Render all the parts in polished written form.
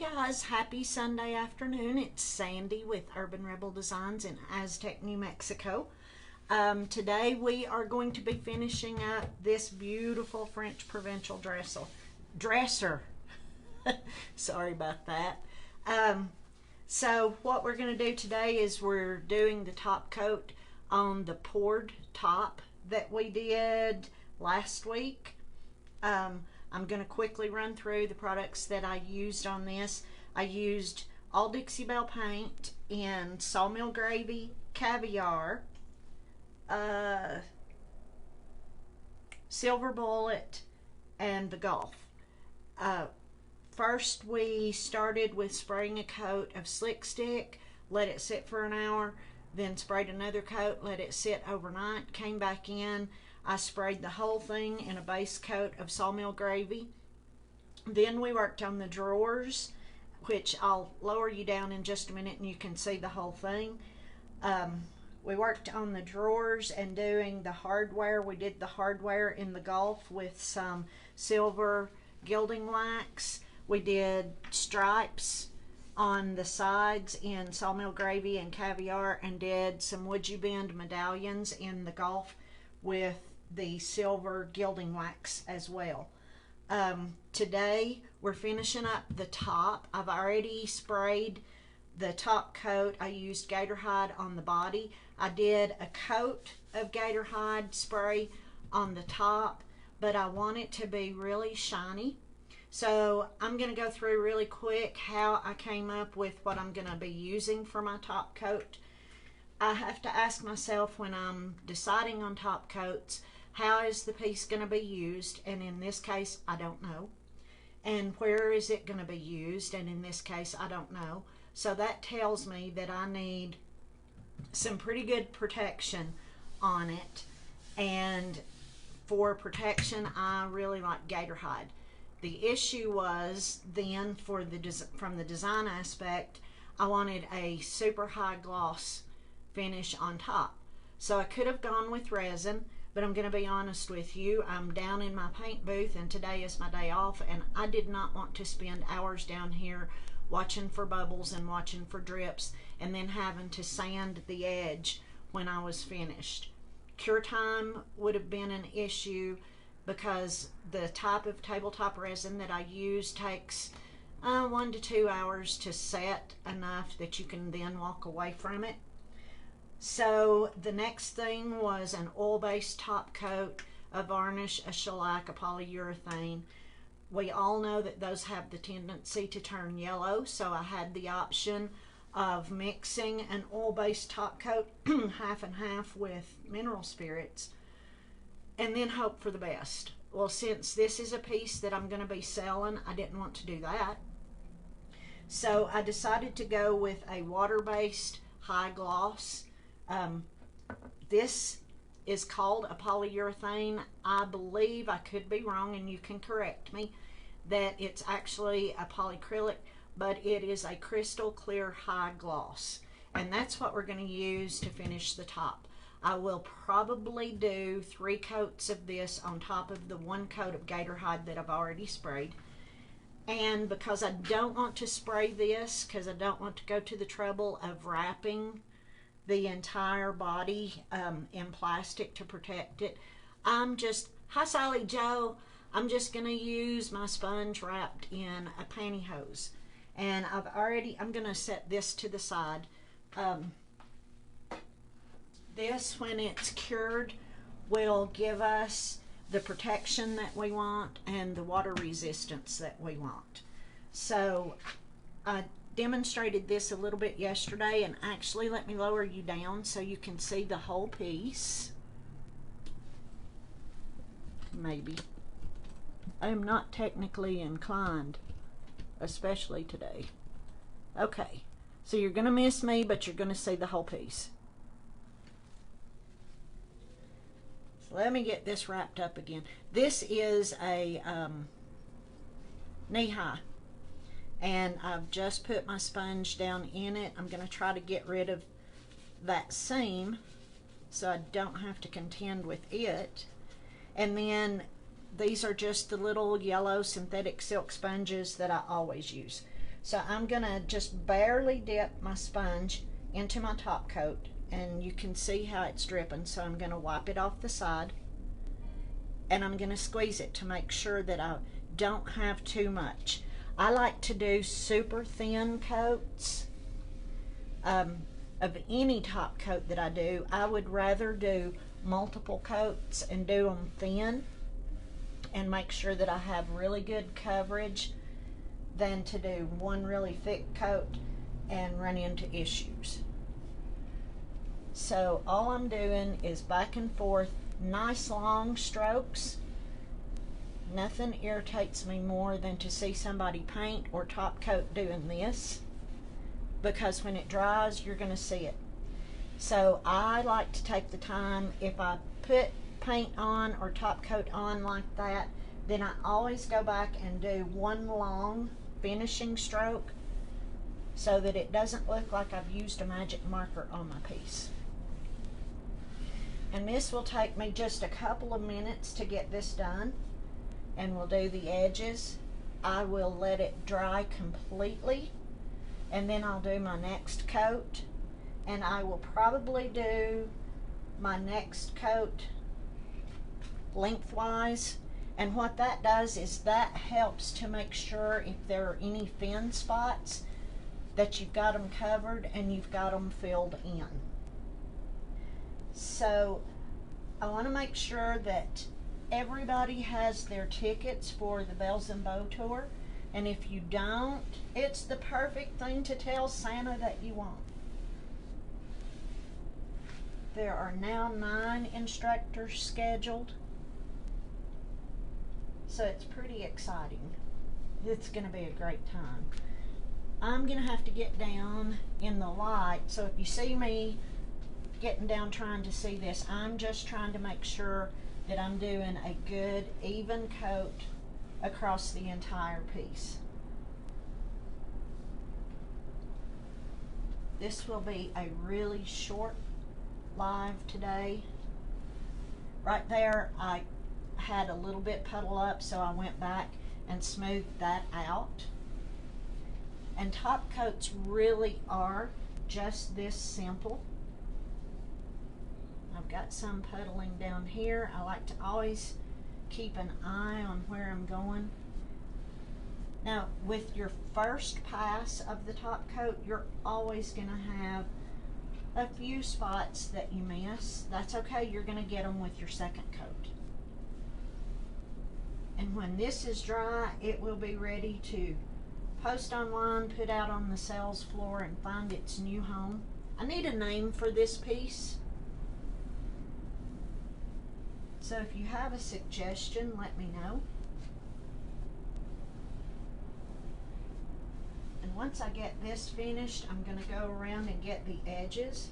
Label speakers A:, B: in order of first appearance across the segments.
A: guys, happy Sunday afternoon. It's Sandy with Urban Rebel Designs in Aztec, New Mexico. Today we are going to be finishing up this beautiful French Provincial dresser. Sorry about that. So what we're going to do today is we're doing the top coat on the poured top that we did last week. I'm going to quickly run through the products that I used on this. I used All Dixie Belle paint in Sawmill Gravy, Caviar, Silver Bullet, and the Gulf. First we started with spraying a coat of Slick Stick, let it sit for an hour, then sprayed another coat, let it sit overnight, came back in. I sprayed the whole thing in a base coat of Sawmill Gravy. Then we worked on the drawers, which I'll lower you down in just a minute and you can see the whole thing. We worked on the drawers and doing the hardware. We did the hardware in the Gulf with some silver gilding wax. We did stripes on the sides in Sawmill Gravy and Caviar, and did some Would You Bend medallions in the Gulf with the silver gilding wax as well. Today we're finishing up the top. I've already sprayed the top coat. I used gator hide on the body. I did a coat of gator hide spray on the top, but I want it to be really shiny. So I'm going to go through really quick how I came up with what I'm going to be using for my top coat. I have to ask myself when I'm deciding on top coats, how is the piece going to be used? And in this case, I don't know. And where is it going to be used? And in this case, I don't know. So that tells me that I need some pretty good protection on it. And for protection, I really like gator hide. The issue was then from the design aspect, I wanted a super high gloss finish on top. So I could have gone with resin, but I'm going to be honest with you, I'm down in my paint booth and today is my day off, and I did not want to spend hours down here watching for bubbles and watching for drips and then having to sand the edge when I was finished. Cure time would have been an issue because the type of tabletop resin that I use takes 1 to 2 hours to set enough that you can then walk away from it. So the next thing was an oil-based top coat, a varnish, a shellac, a polyurethane. We all know that those have the tendency to turn yellow, so I had the option of mixing an oil-based top coat half and half with mineral spirits and then hope for the best. Well, since this is a piece that I'm going to be selling, I didn't want to do that. So I decided to go with a water-based high gloss. This is called a polyurethane. I believe, I could be wrong and you can correct me, that it's actually a polyacrylic, but it is a crystal clear high gloss. And that's what we're going to use to finish the top. I will probably do 3 coats of this on top of the 1 coat of gator hide that I've already sprayed. And because I don't want to spray this, because I don't want to go to the trouble of wrapping the entire body in plastic to protect it, hi Sally Joe, I'm just going to use my sponge wrapped in a pantyhose. And I'm going to set this to the side. This, when it's cured, will give us the protection that we want and the water resistance that we want. So I demonstrated this a little bit yesterday, and actually let me lower you down so you can see the whole piece. Maybe. I am not technically inclined, especially today. Okay, so you're going to miss me, but you're going to see the whole piece. So let me get this wrapped up again. This is a knee-high, and I've just put my sponge down in it. I'm going to try to get rid of that seam so I don't have to contend with it. And then these are just the little yellow synthetic silk sponges that I always use. So I'm gonna just barely dip my sponge into my top coat, and you can see how it's dripping. So I'm gonna wipe it off the side, and I'm gonna squeeze it to make sure that I don't have too much. I like to do super thin coats of any top coat that I do. I would rather do multiple coats and do them thin and make sure that I have really good coverage than to do one really thick coat and run into issues. So all I'm doing is back and forth, nice long strokes. Nothing irritates me more than to see somebody paint or top coat doing this, because when it dries, you're going to see it. So I like to take the time, if I put paint on or top coat on like that, then I always go back and do one long finishing stroke so that it doesn't look like I've used a magic marker on my piece. And this will take me just a couple of minutes to get this done, and we'll do the edges. I will let it dry completely, and then I'll do my next coat, and I will probably do my next coat lengthwise. And what that does is that helps to make sure if there are any thin spots that you've got them covered and you've got them filled in. So I want to make sure that everybody has their tickets for the Bells and Bow Tour, and if you don't, it's the perfect thing to tell Santa that you want. There are now 9 instructors scheduled, so it's pretty exciting. It's going to be a great time. I'm going to have to get down in the light, so if you see me getting down trying to see this, I'm just trying to make sure that I'm doing a good even coat across the entire piece. This will be a really short live today. Right there I had a little bit puddle up, so I went back and smoothed that out. And top coats really are just this simple. I've got some puddling down here. I like to always keep an eye on where I'm going. Now, with your first pass of the top coat, you're always going to have a few spots that you miss. That's okay. You're going to get them with your second coat. And when this is dry, it will be ready to post online, put out on the sales floor, and find its new home. I need a name for this piece. So if you have a suggestion, let me know. And once I get this finished, I'm going to go around and get the edges.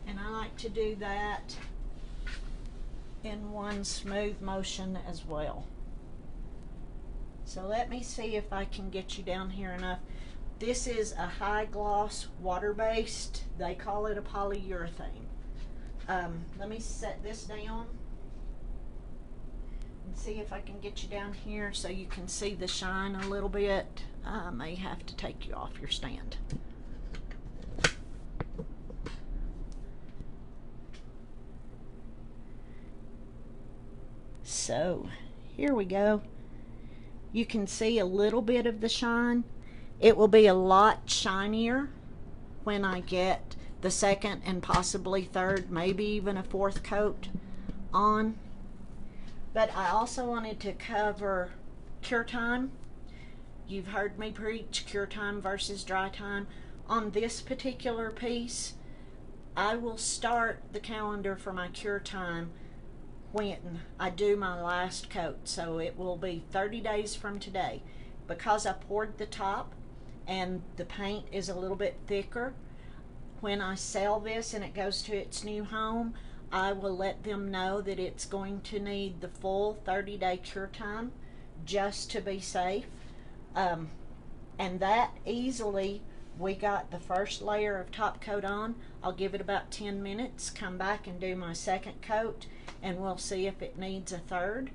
A: And I like to do that in one smooth motion as well. So let me see if I can get you down here enough. This is a high gloss water-based, they call it a polyurethane. Let me set this down and see if I can get you down here so you can see the shine a little bit. I may have to take you off your stand. So here we go. You can see a little bit of the shine. It will be a lot shinier when I get the second and possibly third, maybe even a fourth coat on. But I also wanted to cover cure time. You've heard me preach cure time versus dry time. On this particular piece, I will start the calendar for my cure time when I do my last coat. So it will be 30 days from today. Because I poured the top and the paint is a little bit thicker, when I sell this and it goes to its new home, I will let them know that it's going to need the full 30-day cure time just to be safe. And that easily, we got the first layer of top coat on. I'll give it about 10 minutes, come back and do my second coat, and we'll see if it needs a third.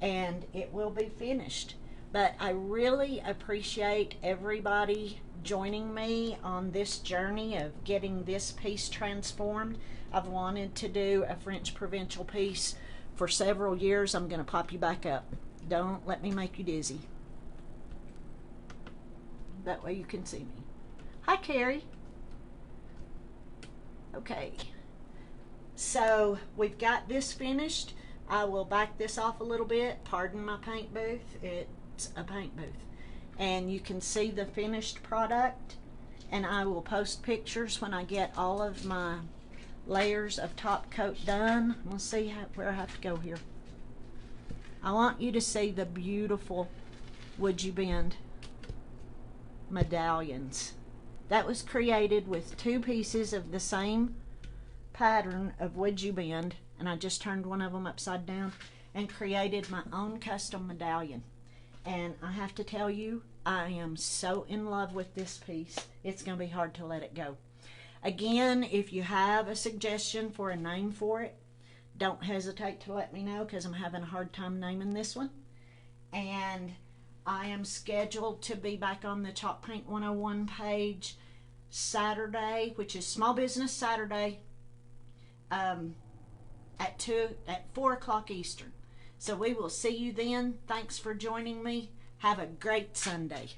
A: and it will be finished. But I really appreciate everybody joining me on this journey of getting this piece transformed. I've wanted to do a French Provincial piece for several years. I'm going to pop you back up. Don't let me make you dizzy. That way you can see me. Hi, Carrie. Okay. So we've got this finished. I will back this off a little bit. Pardon my paint booth. It's a paint booth. And you can see the finished product. And I will post pictures when I get all of my layers of top coat done. We'll see where I have to go here. I want you to see the beautiful Would You Bend medallions. That was created with 2 pieces of the same pattern of Would You Bend, and I just turned one of them upside down and created my own custom medallion. And I have to tell you, I am so in love with this piece. It's going to be hard to let it go. Again, if you have a suggestion for a name for it, don't hesitate to let me know, because I'm having a hard time naming this one. And I am scheduled to be back on the Chalk Paint 101 page Saturday, which is Small Business Saturday, at 4 o'clock Eastern. So we will see you then. Thanks for joining me. Have a great Sunday.